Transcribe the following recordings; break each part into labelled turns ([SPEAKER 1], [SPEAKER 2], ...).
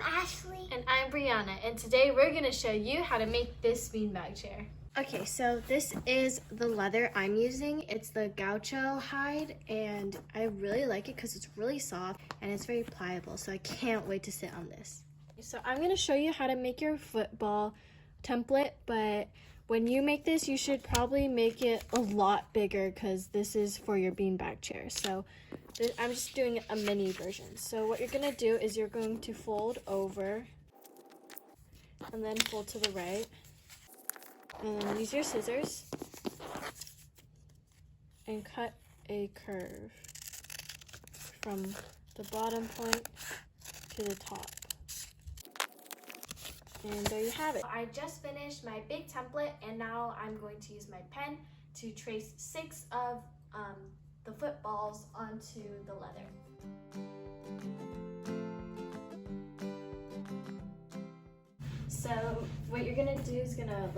[SPEAKER 1] Ashley.
[SPEAKER 2] And I'm Brianna, and today we're going to show you how to make this beanbag chair. Okay, so this is the leather I'm using. It's the Goucho hide, and I really like it because it's really soft and it's very pliable, so I can't wait to sit on this. So I'm going to show you how to make your football template, but when you make this, you should probably make it a lot bigger because this is for your beanbag chair. So I'm just doing a mini version. So what you're going to do is you're going to fold over and then fold to the right. And then use your scissors and cut a curve from the bottom point to the top. And there you have it. I just finished my big template, and now I'm going to use my pen to trace 6 of the footballs onto the leather. So what you're gonna do is gonna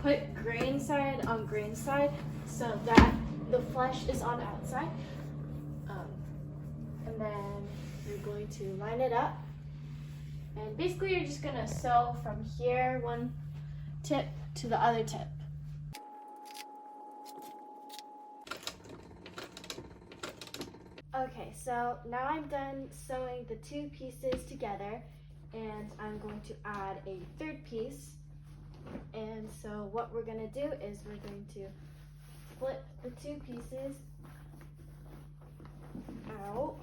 [SPEAKER 2] put grain side on grain side so that the flesh is on the outside. And then you're going to line it up. And basically you're just gonna sew from here, one tip to the other tip. Okay, so now I'm done sewing the 2 pieces together, and I'm going to add a 3rd piece. And so what we're gonna do is we're going to flip the 2 pieces out,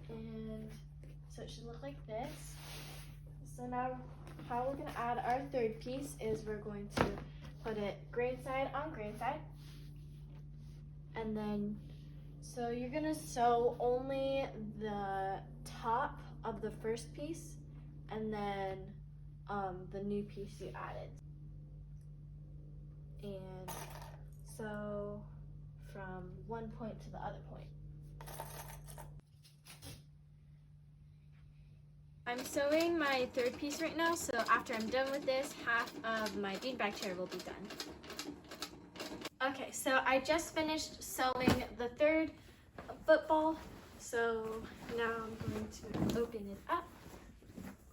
[SPEAKER 2] and so it should look like this. So now how we're gonna add our 3rd piece is we're going to put it grain side on grain side, and then so you're gonna sew only the top of the 1st piece and then the new piece you added. And so from one point to the other point. I'm sewing my 3rd piece right now, so after I'm done with this, half of my beanbag chair will be done. Okay, so I just finished sewing the 3rd football, so now I'm going to open it up,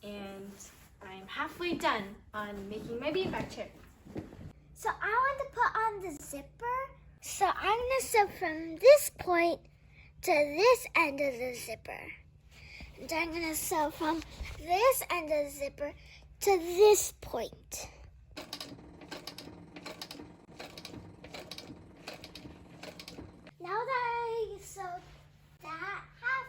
[SPEAKER 2] and I'm halfway done on making my beanbag chair.
[SPEAKER 1] So I want to put on the zipper. So I'm going to sew from this point to this end of the zipper. And I'm going to sew from this end of the zipper to this point. Now that I sewed that half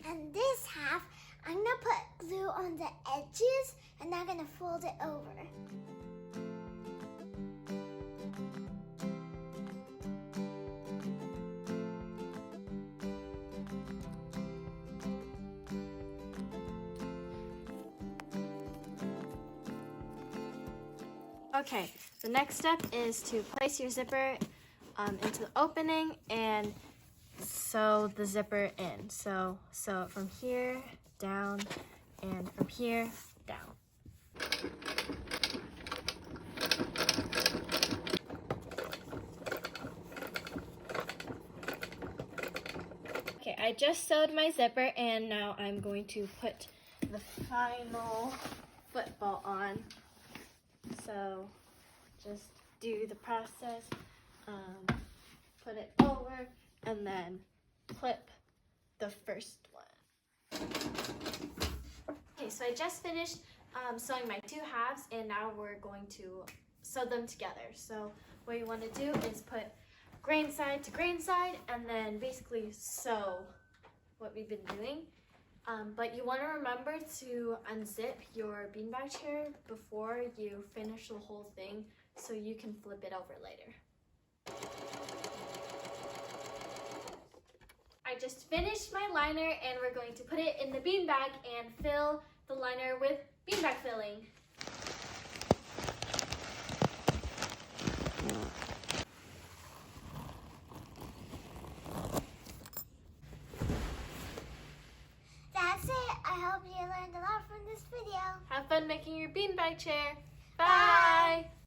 [SPEAKER 1] and this half, I'm going to put glue on the edges, and I'm going to fold it over.
[SPEAKER 2] Okay, the next step is to place your zipper into the opening and sew the zipper in. So sew it from here down and from here down. Okay, I just sewed my zipper, and now I'm going to put the final football on. So just do the process, put it over, and then clip the first one. Okay, so I just finished sewing my 2 halves, and now we're going to sew them together. So what you want to do is put grain side to grain side, and then basically sew what we've been doing. But you want to remember to unzip your beanbag chair before you finish the whole thing so you can flip it over later. I just finished my liner, and we're going to put it in the beanbag and fill the liner with beanbag filling.
[SPEAKER 1] That's it. I hope you learned a lot from this video.
[SPEAKER 2] Have fun making your beanbag chair. Bye!